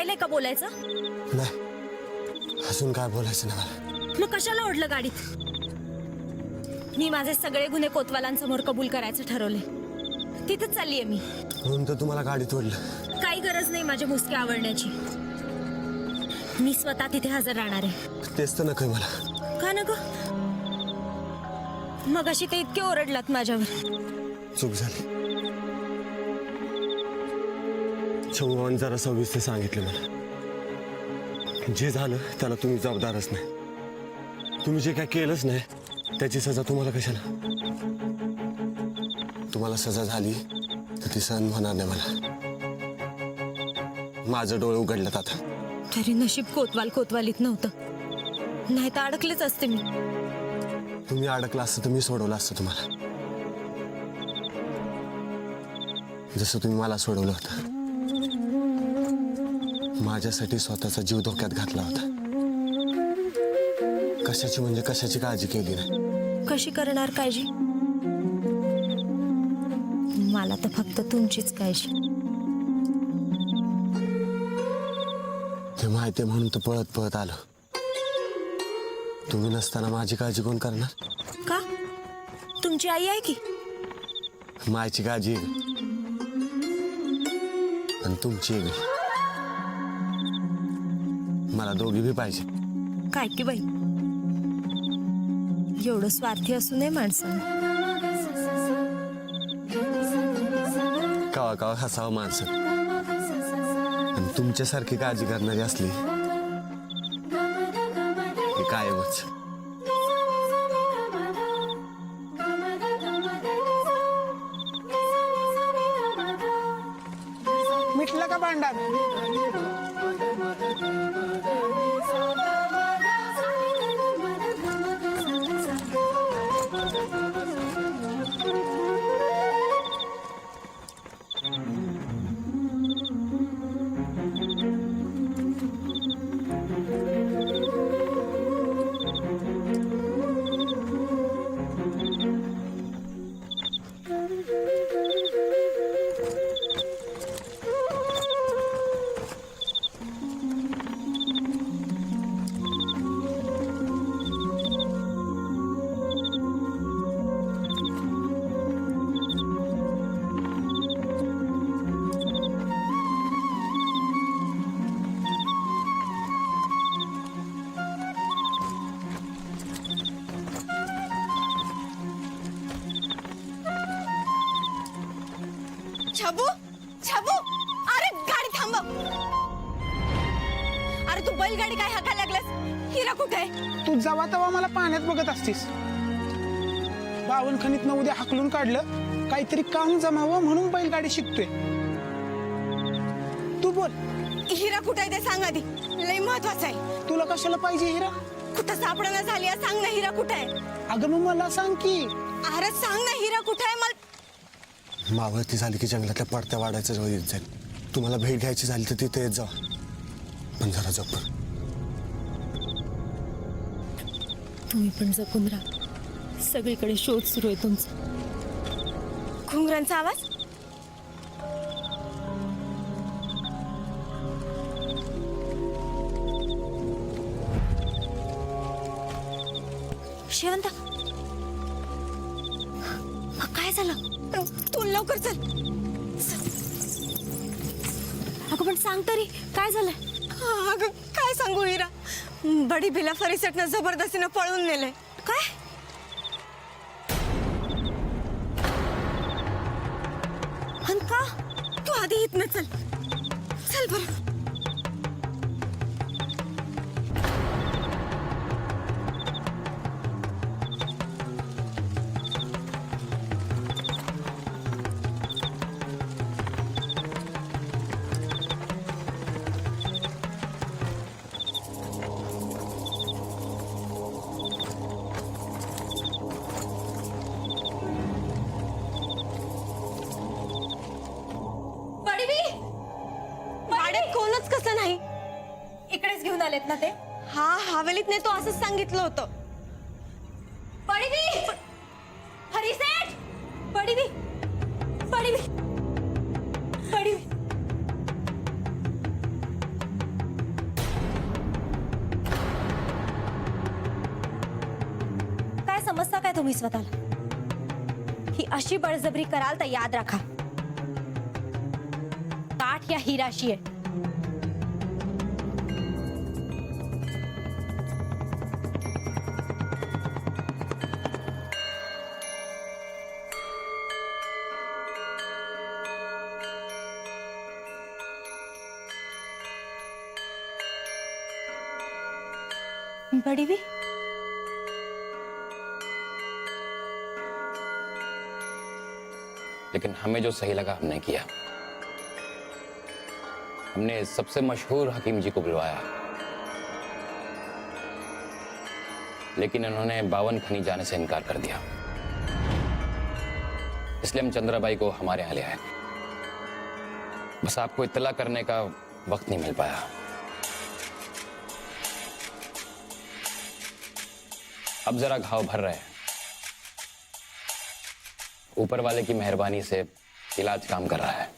राहिलंय का बोलायचं? नाही, अजून काय बोलायचं नाही मला. मग कशाला ओढलं गाडीत? मी माझे सगळे गुन्हे कोतवालांसमोर कबूल करायचं ठरवले. तिथेच चाललीये मी. म्हणून तर तुम्हाला गाडीत ओढलं. काही गरज नाही माझे मुसके आवडण्याची. मी स्वतः तिथे हजर राहणार आहे. तेच तर नकोय मला. का नको? मग अशी ते इतके ओरडलात माझ्यावर. चूक झाली. शंभूभावांनी जरा सविस्तर सांगितलं मला. जे झालं त्याला तुम्ही जबाबदारच नाही. तुम्ही जे काय केलंच नाही त्याची सजा तुम्हाला कशाला? तुम्हाला सजा झाली तर ती सहन होणार नाही मला. माझं डोळे उघडलं आता. तरी नशीब कोतवालीत नव्हतं, नाही तर अडकलेच असते मी. तुम्ही अडकला असतं तर मी सोडवलं असतं तुम्हाला, जसं तुम्ही मला सोडवलं होतं. माझ्यासाठी स्वतःचा जीव धोक्यात घातला होता. कशाची म्हणजे कशाची काळजी केली नाही. कशी करणार काळजी? मला तर फक्त तुमचीच काळजी. ते माहिती म्हणून तर पळत पळत आलो. तुम्ही नसताना माझी काळजी कोण करणार? का? तुमची आई आहे की. मायची काळजी आणि तुमची एक. मला दोघी बी पाहिजे. काय की बाई, एवढं स्वार्थी असू नये माणसानं. कवा कवा हसावं माणसं. आणि तुमच्यासारखी काळजी करणारी असली की कायमच. मिटलं का भांडण? छबू, छबू, अरे गाडी थांबव. अरे तू बैलगाडी काय हाकायला लागलास? हिरा कुठे आहे? तू जवा तवा मला पाण्यात बघत असतीस. बावनखणीतनं उद्या हाकलून काढलं, काहीतरी काम जमावं म्हणून बैलगाडी शिकतोय. तू बोल, हिरा कुठे आहे ते सांग आधी. लय महत्वाचं आहे. तुला कशाला पाहिजे हिरा? कुठं सापडणं झाली आहे? सांग ना हिरा कुठे आहे? अगं मग मला सांग की. अरे सांग ना हिरा कुठे आहे? मला मावळती झाली की जंगलातल्या पडत्या वाढायचं जवळ येत जाईल. तुम्हाला भेट घ्यायची झाली तर तिथे येत जा, पण जरा जपून. तुम्ही पण जपून राहा. सगळीकडे शोध सुरू आहे तुमचा. घुंगरांचा आवाज. शेवंता, काय झालं? तू लवकर चल. अगं पण सांग तरी काय झालंय? अगं काय सांगू हिरा, बडी भिला फरीसटनं जबरदस्तीनं पळून नेलंय. काय? आणि का? तू आधी इथनं चल. चल बरं. कोणच कसं नाही. इकडेच घेऊन आलेत ना ते? हा, हवेलीत नाही तो असंच सांगितलं होतं. पडवी, हरीसेठ, पडवी, पडवी, पडवी. तुम्ही स्वतःला. ही अशी बळजबरी कराल तर याद राखा, काठ या हिराशी आहे. बड़ी भी लेकिन हमें जो सही लगा हमने किया. हमने सबसे मशहूर हकीम जी को बुलवाया, लेकिन उन्होंने 52 खनी जाने से इनकार कर दिया. इसलिए हम चंद्राबाई को हमारे यहाँ ले आए. बस आपको इत्तला करने का वक्त नहीं मिल पाया. अब जरा घाव भर रहे हैं. ऊपर वाले की मेहरबानी से इलाज काम कर रहा है.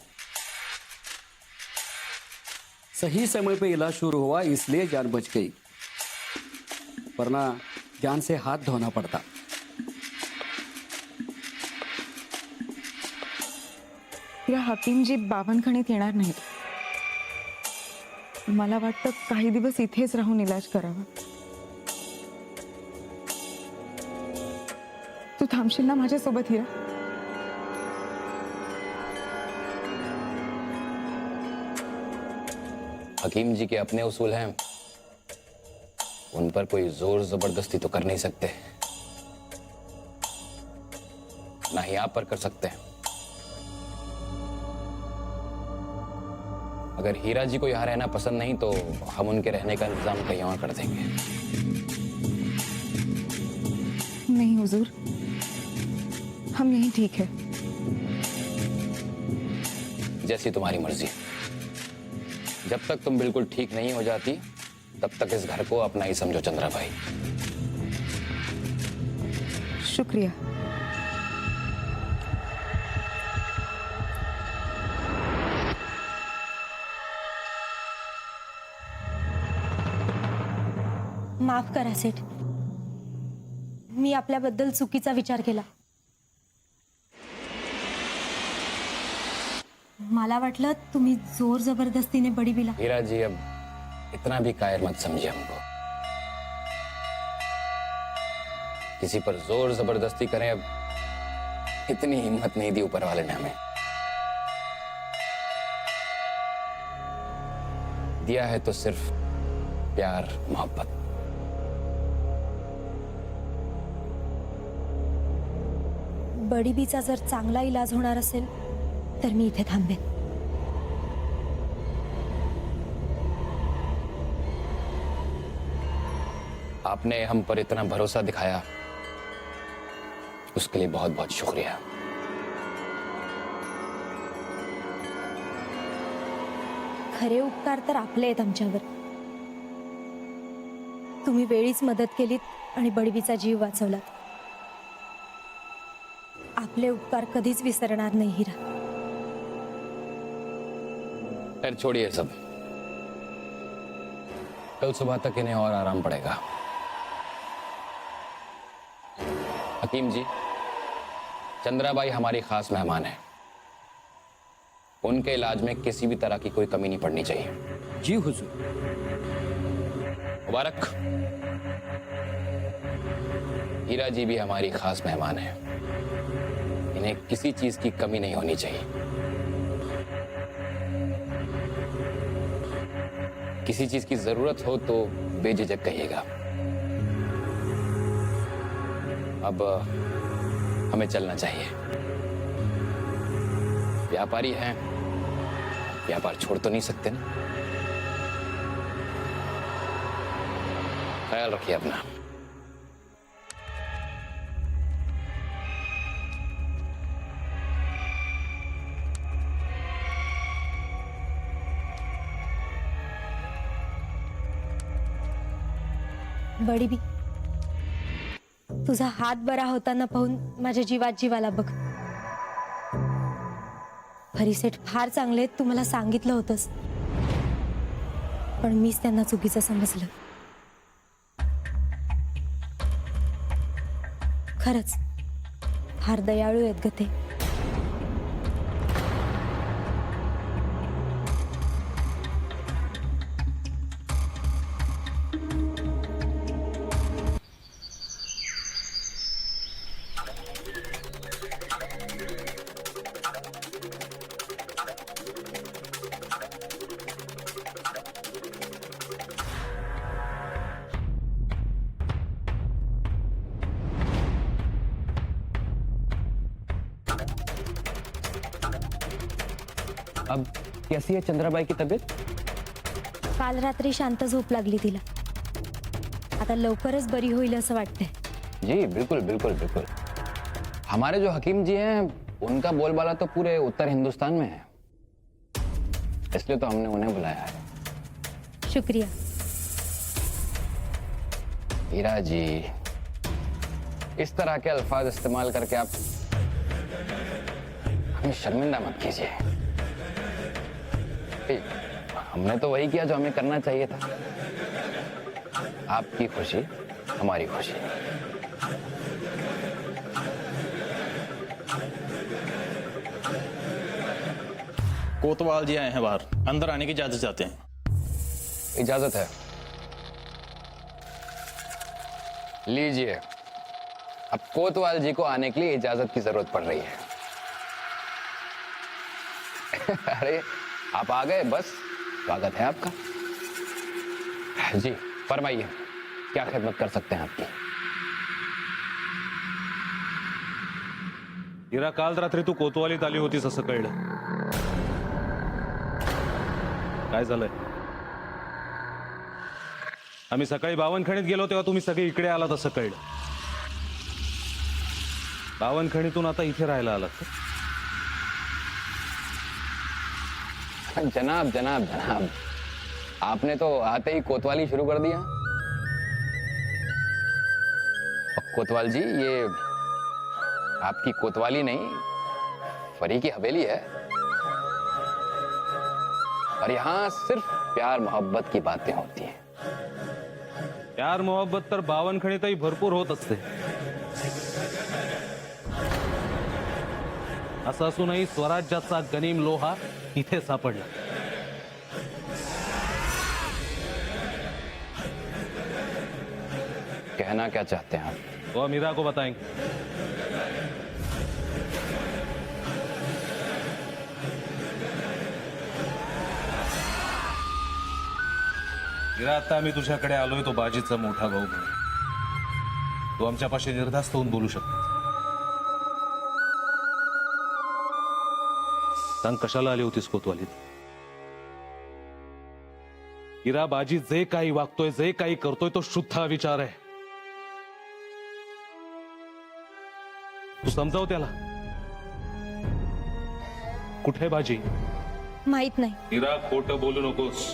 सही समय पे इलाज शुरू हुआ इसलिए जान बच गई, वरना जान से हाथ धोना पड़ता. या हकीमजी 52 खणीत येणार नाहीत. मला वाटतं काही दिवस इथेच राहून इलाज करावा. तू थांबशील ना माझ्यासोबत हिरा? हकीम जी के अपने उसूल हैं, उन पर कोई जोर जबरदस्ती तो कर नहीं सकते, ना ही आप पर कर सकते हैं. अगर हीरा जी को यहाँ रहना पसंद नहीं तो हम उनके रहने का इंतजाम कहीं और कर देंगे. नहीं हुजूर, हम यहीं ठीक है. जैसी तुम्हारी मर्जी. जब तक तुम बिल्कुल ठीक नहीं हो जाती तब तक इस घर को अपना ही समझो चंद्राबाई. शुक्रिया. माफ करा सेठ, मी आपल्याबद्दल चुकीचा विचार केला. मला वाटलं तुम्ही जोर जबरदस्तीने बडी बिला. हीरा जी, अब इतना भी कायर मत समझिए हमको. किसी पर जोर जबरदस्ती करें, अब इतनी हिम्मत नहीं दी ऊपर वाले ने हमें. दिया है तो सिर्फ प्यार मोहब्बत. बडीबीचा जर चांगला इलाज होणार असेल तर मी इथे थांबेन. आपने हम पर इतना भरोसा दिखाया, उसके लिए बहुत बहुत शुक्रिया. खरे उपकार तर आपले आहेत आमच्यावर. तुम्ही वेळीच मदत केलीत आणि बडीबीचा जीव वाचवलात. आपले उपकार कधीच विसरणार नाही हिरा. खैर छोड़िए सब. कल सुबह तक इन्हें और आराम पड़ेगा. हकीम जी, चंद्राबाई हमारी खास मेहमान है. उनके इलाज में किसी भी तरह की कोई कमी नहीं पड़नी चाहिए. जी हुजूर. मुबारक. हीरा जी भी हमारी खास मेहमान है. इन्हें किसी चीज की कमी नहीं होनी चाहिए. किसी चीज की जरूरत हो तो बेझिझक कहिएगा. अब हमें चलना चाहिए. व्यापारी हैं, व्यापार छोड़ तो नहीं सकते ना. ख्याल रखिए अपना. बडीबी, तुझा हात बरा होताना पाहून माझ्या जीवात जीवाला बघ. फरीसेठ फार चांगले, तू मला सांगितलं होतंस, पण मीच त्यांना चुकीचं समजलं. खरंच फार दयाळू आहेत ग ते. अब कैसी है चंद्राबाई की तबीयत? काल रात्री शांत झोप लागली तिला. आता लवकरच बरी होईल असं वाटतंय. जी बिल्कुल बिल्कुल बिल्कुल. हमारे जो हकीम जी हैं उनका बोलबाला तो पूरे उत्तर हिंदुस्तान में है, इसलिए तो हमने उन्हें बुलाया है. शुक्रिया. हीरा जी, इस तरह के अल्फाज इस्तेमाल करके आप हमें शर्मिंदा मत कीजिए. हमने तो वही किया जो हमें करना चाहिए था. आपकी खुशी हमारी खुशी. कोतवाल जी आए हैं बाहर, अंदर आने की इजाजत चाहते हैं. इजाजत है. लीजिए. अब कोतवाल जी को आने के लिए इजाजत की जरूरत पड़ रही है. अरे आप आ गए, बस स्वागत है आपका. जी फरमाइए, क्या खिदमत कर सकते हैं आपकी? हिरा, काल रात्री तू कोतवालीत आली होतीस असं कळलं. काय झालंय? आम्ही सकाळी बावनखणीत गेलो तेव्हा तुम्ही सगळे इकडे आलात असं कळलं. बावनखणीतून आता इथे राहायला आलात का? जनाब जनाब जनाब, आपने तो आते ही कोतवाली शुरू कर दिया. कोतवाल जी, ये आपकी कोतवाली नहीं, फरी की हवेली है. और यहाँ सिर्फ प्यार मोहब्बत की बातें होती हैं. प्यार मोहब्बत तर बावनखणीतही भरपूर होत असते. असं असूनही स्वराज्याचा गनीम लोहा इथे सापडला. कहना क्या चाहते हैं आप? वो मीरा को बताएंगे. मीरा, आता आम्ही तुझ्याकडे आलोय तो बाजीचा मोठा भाऊ म्हणून. तू आमच्यापाशी निर्धास्त होऊन बोलू शकतो. सांग, कशाला आली होतीस कोतवालीत? हिरा, बाजी जे काही वागतोय, जे काही करतोय तो शुद्ध विचार आहे. तू समजाव त्याला. कुठे बाजी? माहित नाही. हिरा, खोटं बोलू नकोस.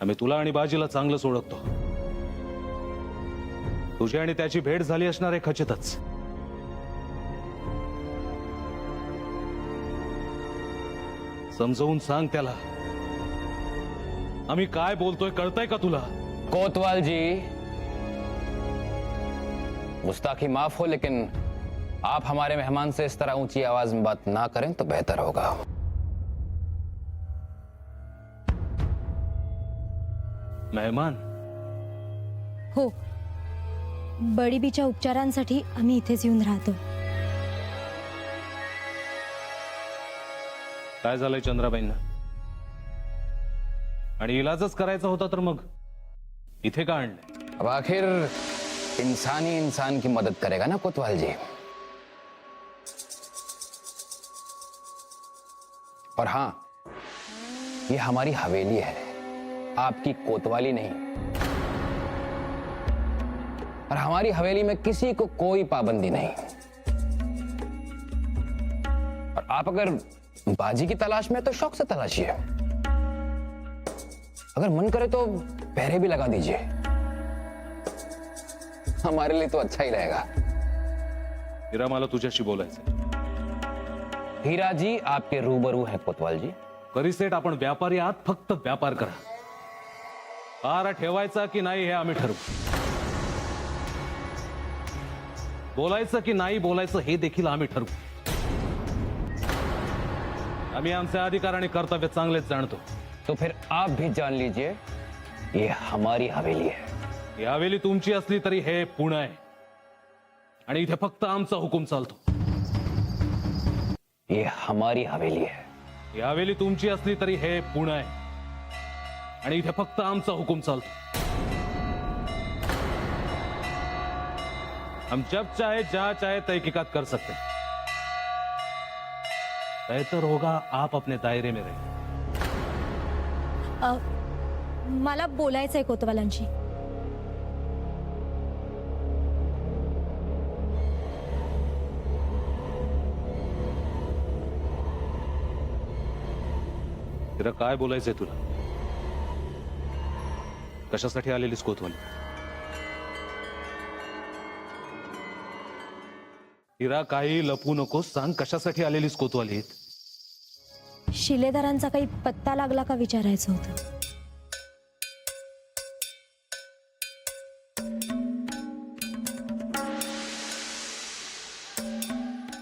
आम्ही तुला आणि बाजीला चांगलंच ओळखतो. तुझी आणि त्याची भेट झाली असणार आहे खचितच. समजावून सांग त्याला. आम्ही काय बोलतोय कळतंय का तुला? कोतवाल जी, गुस्ताखी माफ हो, लेकिन आप हमारे मेहमान से इस तरह ऊंची आवाज में बात ना करें तो बेहतर होगा. मेहमान? हो, बडीबीच्या उपचारांसाठी आम्ही इथेच येऊन राहतो. काय झालंय चंद्राबाईंना? आणि इलाजच करायचा होता तर मग इथे का आणलंय? अब आखिर इंसान ही इंसान की मदद करेगा ना कोतवाल जी. और हाँ, ये हमारी हवेली है, आपकी कोतवाली नहीं. और हमारी हवेली में किसी को कोई पाबंदी नहीं. और आप अगर बाजी की तलाश में तो शौक से तलाशिए. अगर मन करे तो पहरे भी लगा दीजिए. हमारे लिए तो अच्छा ही रहेगा. हिरा, मला तुझ्याशी बोलायचंय. हीरा जी आपके रूबरू हैं कोतवाल जी. करीसेठ, आपण व्यापारी आहात, फक्त व्यापार करा. पहारा ठेवायचा की नाही हे आम्ही ठरवू. बोलायचं की नाही बोलायचं हे देखील आम्ही ठरवू. आम्ही आमचे अधिकार आणि कर्तव्य चांगलेच जाणतो. तो फिर आप भी जान लीजिए ये हमारी हवेली है. ही हवेली तुमची असली तरी हे पुणे आहे आणि इथे फक्त आमचा हुकूम चालतो. ये हमारी हवेली है. ही हवेली तुमची असली तरी हे पुणे आहे आणि इथे फक्त आमचा हुकूम चालतो. हम जब चाहे जहां चाहे तहकीकात कर सकते हैं. बेहतर होगा आप अपने दायरे में रहिए. मला बोलायचंय कोतवालांची. तिला काय बोलायचंय तुला? कशासाठी आलेलीस कोतवाली? हिरा काही लपू नकोस, सांग कशासाठी आलेलीस कोतवाली? शिलेदारांचा काही पत्ता लागला का विचारायचं होतं.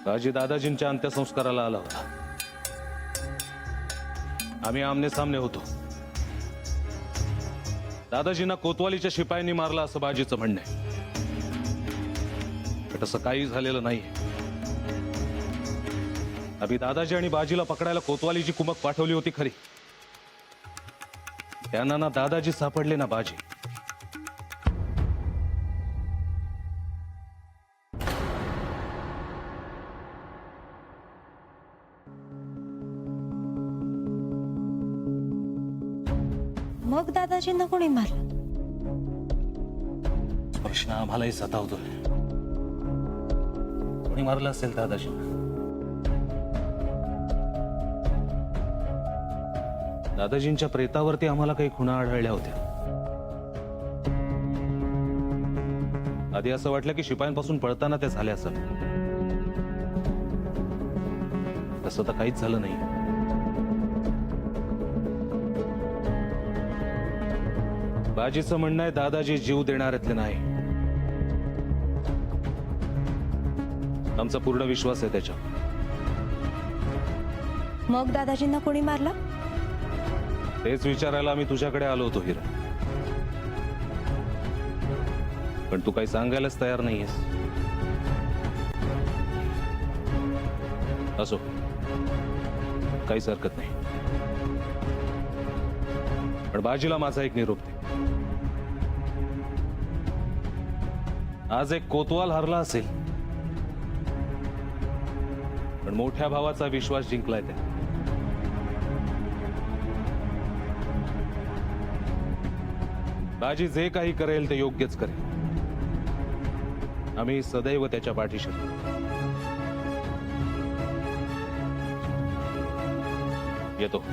राजी दादाजींच्या अंत्यसंस्काराला आला होता. आम्ही आमने सामने होतो. दादाजींना कोतवालीच्या शिपायांनी मारला असं बाजीचं म्हणणं आहे. पण तसं काही झालेलं नाही. अभि दादाजी आणि बाजीला पकडायला कोतवालीची कुमक पाठवली होती खरी. त्यांना ना दादाजी सापडले ना बाजी. मग दादाजींना कोणी मारलं? प्रश्न आम्हालाही सतावतोय. कोणी मारलं असेल दादाजींना? दादाजींच्या प्रेतावरती आम्हाला काही खुणा आढळल्या होत्या. आधी असं वाटलं की शिपायांपासून पळताना ते झाले असं. तसं तर काहीच झालं नाही. बाजीचं म्हणणं आहे दादाजी जीव देणाऱ्यातले नाही. आमचा पूर्ण विश्वास आहे त्याच्या. मग दादाजींना कोणी मारला? तेच विचारायला आम्ही तुझ्याकडे आलो होतो हिरा. पण तू काही सांगायलाच तयार नाहीयेस. असो, काहीच हरकत नाही. पण बाजीला माझा एक निरोप दे. आज एक कोतवाल हरला असेल, पण मोठ्या भावाचा विश्वास जिंकलाय त्या. बाजी जे काही करेल ते योग्यच करेल. आम्ही सदैव त्याच्या पाठीशी आहोत. येतो.